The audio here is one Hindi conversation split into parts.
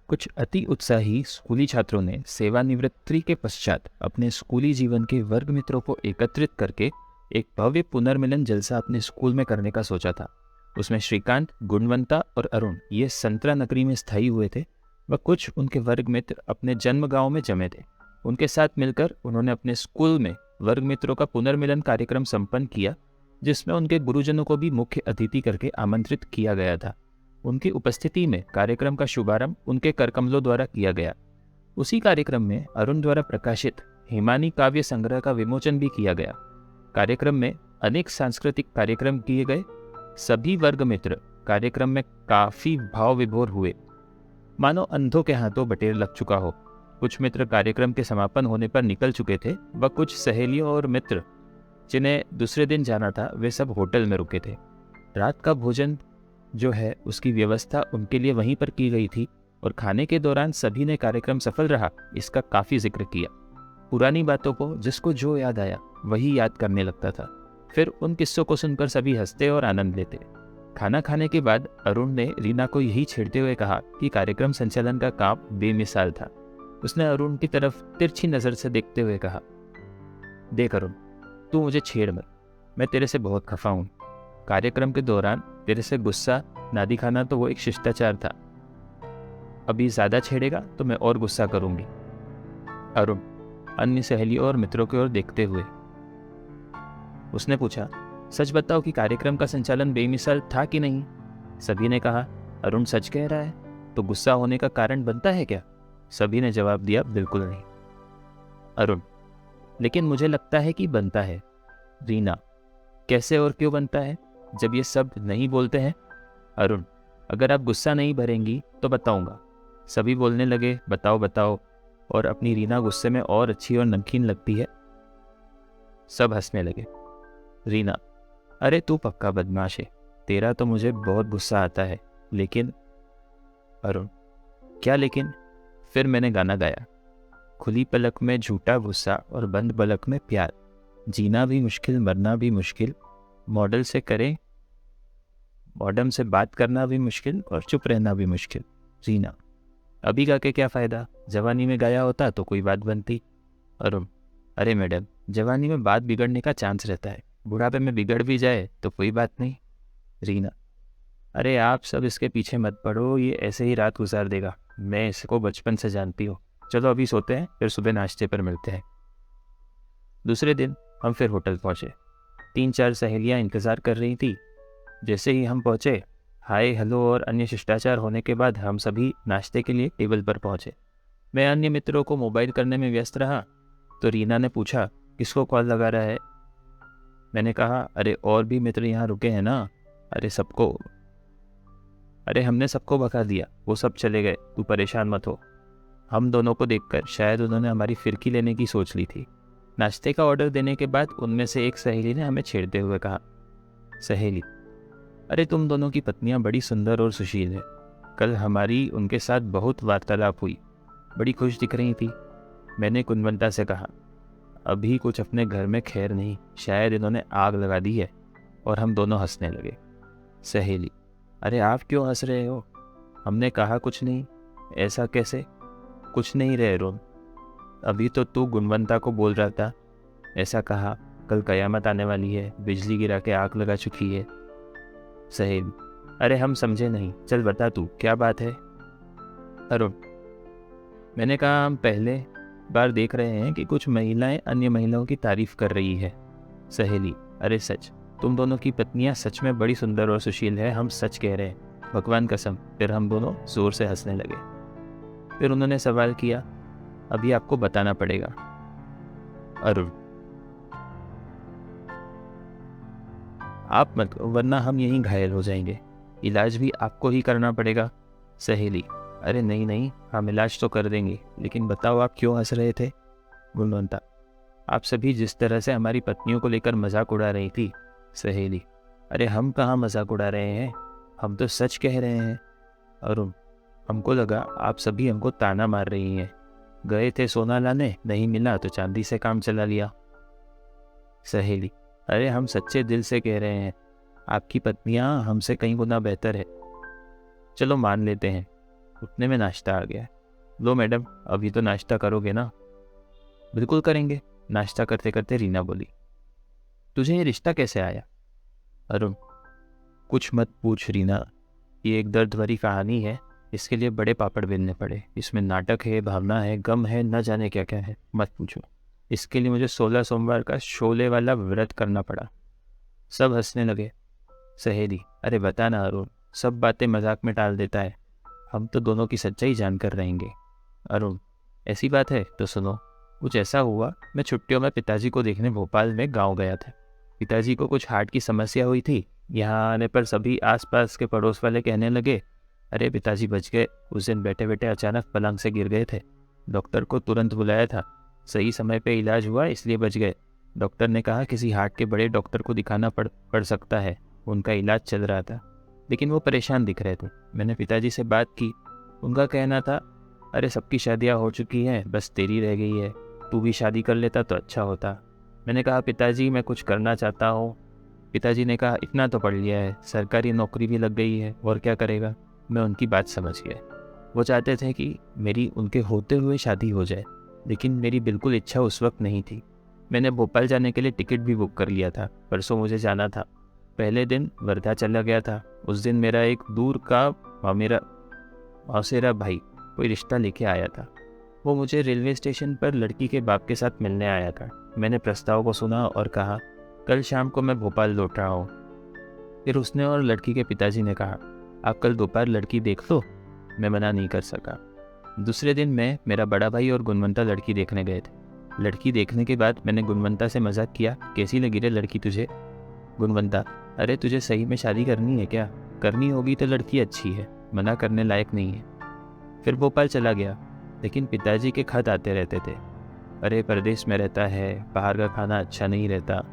कुछ अति उत्साही स्कूली छात्रों ने सेवानिवृत्ति के पश्चात अपने स्कूली जीवन के वर्ग मित्रों को एकत्रित करके एक भव्य पुनर्मिलन जलसा अपने स्कूल में करने का सोचा था। उसमें श्रीकांत, गुणवंता और अरुण ये संतरा नगरी में स्थायी हुए थे व कुछ उनके वर्ग मित्र अपने जन्म गांव में जमे थे। उनके साथ मिलकर उन्होंने अपने स्कूल में वर्ग मित्रों का पुनर्मिलन कार्यक्रम संपन्न किया, जिसमें उनके गुरुजनों को भी मुख्य अतिथि करके आमंत्रित किया गया था। उनकी उपस्थिति में कार्यक्रम का शुभारंभ उनके करकमलों द्वारा किया गया। उसी कार्यक्रम में अरुण द्वारा प्रकाशित हिमानी काव्य संग्रह का विमोचन भी किया गया। कार्यक्रम में अनेक सांस्कृतिक कार्यक्रम किए गए। सभी वर्ग मित्र कार्यक्रम में काफी भाव विभोर हुए, मानो अंधों के हाथों बटेर लग चुका हो। कुछ मित्र कार्यक्रम के समापन होने पर निकल चुके थे व कुछ सहेलियों और मित्र जिन्हें दूसरे दिन जाना था वे सब होटल में रुके थे। रात का भोजन जो है उसकी व्यवस्था उनके लिए वहीं पर की गई थी और खाने के दौरान सभी ने कार्यक्रम सफल रहा इसका काफी जिक्र किया। पुरानी बातों को जिसको जो याद आया वही याद करने लगता था। फिर उन किस्सों को सुनकर सभी हंसते और आनंद लेते। खाना खाने के बाद अरुण ने रीना को यही छेड़ते हुए कहा कि कार्यक्रम संचालन का काम बेमिसाल था। उसने अरुण की तरफ तिरछी नजर से देखते हुए कहा, देख अरुण, तू मुझे छेड़ मत, मैं तेरे से बहुत खफा हूं। कार्यक्रम के दौरान तेरे से गुस्सा ना दिखाना तो वो एक शिष्टाचार था। अभी ज्यादा छेड़ेगा तो मैं और गुस्सा करूंगी। अरुण अन्य सहेलियों और मित्रों की ओर देखते हुए उसने पूछा, सच बताओ कि कार्यक्रम का संचालन बेमिसाल था कि नहीं? सभी ने कहा, अरुण सच कह रहा है, तो गुस्सा होने का कारण बनता है क्या? सभी ने जवाब दिया, बिल्कुल नहीं। अरुण, लेकिन मुझे लगता है कि बनता है। रीना, कैसे और क्यों बनता है जब ये सब नहीं बोलते हैं? अरुण, अगर आप गुस्सा नहीं भरेंगी तो बताऊंगा। सभी बोलने लगे, बताओ बताओ, और अपनी रीना गुस्से में और अच्छी और नमकीन लगती है। सब हंसने लगे। रीना, अरे तू पक्का बदमाश है, तेरा तो मुझे बहुत गुस्सा आता है, लेकिन। अरुण, क्या लेकिन? फिर मैंने गाना गाया, खुली पलक में झूठा गुस्सा और बंद पलक में प्यार, जीना भी मुश्किल मरना भी मुश्किल, मॉडल से करें मॉडर्न से बात करना भी मुश्किल और चुप रहना भी मुश्किल। रीना, अभी गा के क्या फ़ायदा, जवानी में गाया होता तो कोई बात बनती। अरुण, अरे मैडम, जवानी में बात बिगड़ने का चांस रहता है, बुढ़ापे में बिगड़ भी जाए तो कोई बात नहीं। रीना, अरे आप सब इसके पीछे मत पड़ो, ये ऐसे ही रात गुजार देगा, मैं इसको बचपन से जानती हूँ। चलो अभी सोते हैं, फिर सुबह नाश्ते पर मिलते हैं। दूसरे दिन हम फिर होटल पहुँचे। 3-4 सहेलियाँ इंतज़ार कर रही थी। जैसे ही हम पहुँचे, हाय हेलो और अन्य शिष्टाचार होने के बाद हम सभी नाश्ते के लिए टेबल पर पहुँचे। मैं अन्य मित्रों को मोबाइल करने में व्यस्त रहा तो रीना ने पूछा, किसको कॉल लगा रहा है? मैंने कहा, अरे और भी मित्र यहाँ रुके हैं ना। अरे हमने सबको भगा दिया, वो सब चले गए, तू परेशान मत हो। हम दोनों को देखकर शायद उन्होंने हमारी फिरकी लेने की सोच ली थी। नाश्ते का ऑर्डर देने के बाद उनमें से एक सहेली ने हमें छेड़ते हुए कहा, सहेली, अरे तुम दोनों की पत्नियां बड़ी सुंदर और सुशील है। कल हमारी उनके साथ बहुत वार्तालाप हुई, बड़ी खुश दिख रही थी। मैंने कुंदवंता से कहा, अभी कुछ अपने घर में खैर नहीं, शायद इन्होंने आग लगा दी है। और हम दोनों हंसने लगे। सहेली, अरे आप क्यों हंस रहे हो? हमने कहा कुछ नहीं। ऐसा कैसे? कुछ नहीं रहे रोन, अभी तो तू गुणवंता को बोल रहा था, ऐसा कहा कल कयामत आने वाली है, बिजली गिरा के आग लगा चुकी है। सहेली, अरे हम समझे नहीं, चल बता तू क्या बात है। अरुण, मैंने कहा हम पहले बार देख रहे हैं कि कुछ महिलाएं अन्य महिलाओं की तारीफ कर रही है। सहेली, अरे सच, तुम दोनों की पत्नियां सच में बड़ी सुंदर और सुशील है, हम सच कह रहे हैं, भगवान कसम। फिर हम दोनों जोर से हंसने लगे। फिर उन्होंने सवाल किया, अभी आपको बताना पड़ेगा। अरुण, आप मत, वरना हम यहीं घायल हो जाएंगे, इलाज भी आपको ही करना पड़ेगा। सहेली, अरे नहीं नहीं, हम इलाज तो कर देंगे, लेकिन बताओ आप क्यों हंस रहे थे? गुणवंता, आप सभी जिस तरह से हमारी पत्नियों को लेकर मजाक उड़ा रही थी। सहेली, अरे हम कहाँ मजाक उड़ा रहे हैं, हम तो सच कह रहे हैं। अरुण, हमको लगा आप सभी हमको ताना मार रही हैं, गए थे सोना लाने, नहीं मिला तो चांदी से काम चला लिया। सहेली, अरे हम सच्चे दिल से कह रहे हैं, आपकी पत्नियां हमसे कई गुना बेहतर है। चलो मान लेते हैं, उतने में नाश्ता आ गया। लो मैडम, अभी तो नाश्ता करोगे ना? बिल्कुल करेंगे, नाश्ता करते करते रीना बोली। तुझे ये रिश्ता कैसे आया? अरुण, कुछ मत पूछ रीना, ये एक दर्द भरी कहानी है। इसके लिए बड़े पापड़ बेलने पड़े। इसमें नाटक है, भावना है, गम है, न जाने क्या क्या है, मत पूछो। इसके लिए मुझे 16 सोमवार का शोले वाला व्रत करना पड़ा। सब हंसने लगे। सहेली, अरे बता ना अरुण, सब बातें मजाक में टाल देता है। हम तो दोनों की सच्चाई जानकर रहेंगे। अरुण, ऐसी बात है तो सुनो। कुछ ऐसा हुआ, मैं छुट्टियों में पिताजी को देखने भोपाल में गांव गया था। पिताजी को कुछ हार्ट की समस्या हुई थी। यहाँ आने पर सभी आसपास के पड़ोस वाले कहने लगे, अरे पिताजी बच गए। उस दिन बैठे बैठे अचानक पलंग से गिर गए थे। डॉक्टर को तुरंत बुलाया था। सही समय पे इलाज हुआ, इसलिए बच गए। डॉक्टर ने कहा किसी हार्ट के बड़े डॉक्टर को दिखाना पड़ सकता है। उनका इलाज चल रहा था, लेकिन वो परेशान दिख रहे थे। मैंने पिताजी से बात की। उनका कहना था, अरे सबकी शादियाँ हो चुकी हैं, बस तेरी रह गई है। तू भी शादी कर लेता तो अच्छा होता। मैंने कहा, पिताजी मैं कुछ करना चाहता हूँ। पिताजी ने कहा, इतना तो पढ़ लिया है, सरकारी नौकरी भी लग गई है, और क्या करेगा। मैं उनकी बात समझ गया। वो चाहते थे कि मेरी उनके होते हुए शादी हो जाए, लेकिन मेरी बिल्कुल इच्छा उस वक्त नहीं थी। मैंने भोपाल जाने के लिए टिकट भी बुक कर लिया था। परसों मुझे जाना था। पहले दिन वर्धा चला गया था। उस दिन मेरा एक दूर का मौसेरा भाई कोई रिश्ता लेके आया था। वो मुझे रेलवे स्टेशन पर लड़की के बाप के साथ मिलने आया था। मैंने प्रस्ताव को सुना और कहा, कल शाम को मैं भोपाल लौट रहा हूँ। फिर उसने और लड़की के पिताजी ने कहा, आप कल दोपहर लड़की देख लो। मैं मना नहीं कर सका। दूसरे दिन मैं, मेरा बड़ा भाई और गुणवंता लड़की देखने गए थे। लड़की देखने के बाद मैंने गुणवंता से मजाक किया, कैसी लगी रे लड़की तुझे? गुणवंता, अरे तुझे सही में शादी करनी है क्या? करनी होगी तो लड़की अच्छी है, मना करने लायक नहीं है। फिर भोपाल चला गया, लेकिन पिताजी के खत आते रहते थे। अरे परदेश में रहता है, बाहर का खाना अच्छा नहीं रहता,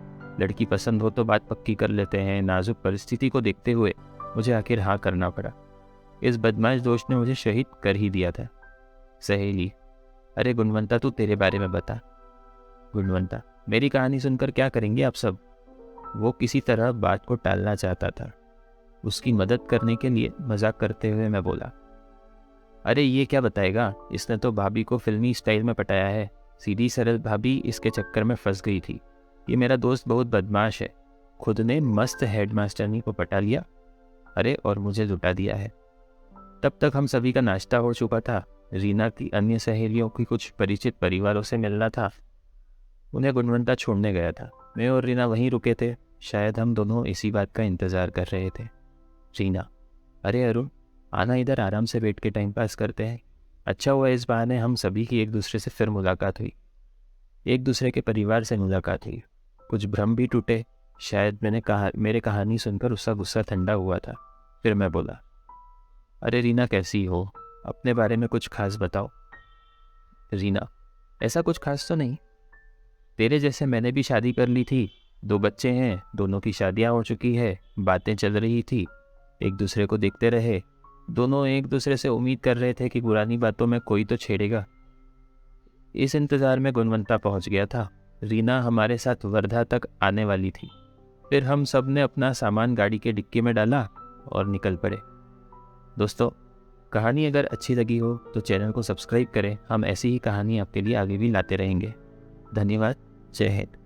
लड़की पसंद हो तो बात पक्की कर लेते हैं। नाजुक परिस्थिति को देखते हुए मुझे आखिर हाँ करना पड़ा। इस बदमाश दोस्त ने मुझे शहीद कर ही दिया था। सहेली, अरे गुणवंता तू तेरे बारे में बता। गुणवंता, मेरी कहानी सुनकर क्या करेंगे आप सब? वो किसी तरह बात को टालना चाहता था। उसकी मदद करने के लिए मजाक करते हुए मैं बोला, अरे ये क्या बताएगा, इसने तो भाभी को फिल्मी स्टाइल में पटाया है। सीधी सरल भाभी इसके चक्कर में फंस गई थी। ये मेरा दोस्त बहुत बदमाश है, खुद ने मस्त हेडमास्टरनी को पटा लिया, अरे और मुझे लुटा दिया है। तब तक हम सभी का नाश्ता हो चुका था। रीना की अन्य सहेलियों की कुछ परिचित परिवारों से मिलना था। उन्हें गुणवंता छोड़ने गया था। मैं और रीना वहीं रुके थे। शायद हम दोनों इसी बात का इंतज़ार कर रहे थे। रीना, अरे अरुण, आना इधर, आराम से बैठ के टाइम पास करते हैं। अच्छा हुआ इस बहाने हम सभी की एक दूसरे से फिर मुलाकात हुई, एक दूसरे के परिवार से मुलाकात हुई। कुछ भ्रम भी टूटे। शायद मेरे कहानी सुनकर उसका गुस्सा ठंडा हुआ था। फिर मैं बोला, अरे रीना कैसी हो, अपने बारे में कुछ खास बताओ। रीना, ऐसा कुछ खास तो नहीं। तेरे जैसे मैंने भी शादी कर ली थी, 2 बच्चे हैं, दोनों की शादियां हो चुकी है। बातें चल रही थी, एक दूसरे को देखते रहे। दोनों एक दूसरे से उम्मीद कर रहे थे कि पुरानी बातों में कोई तो छेड़ेगा। इस इंतज़ार में गुणवंता पहुंच गया था। रीना हमारे साथ वर्धा तक आने वाली थी। फिर हम सब ने अपना सामान गाड़ी के डिक्की में डाला और निकल पड़े। दोस्तों, कहानी अगर अच्छी लगी हो तो चैनल को सब्सक्राइब करें। हम ऐसी ही कहानी आपके लिए आगे भी लाते रहेंगे। धन्यवाद। जय हिंद।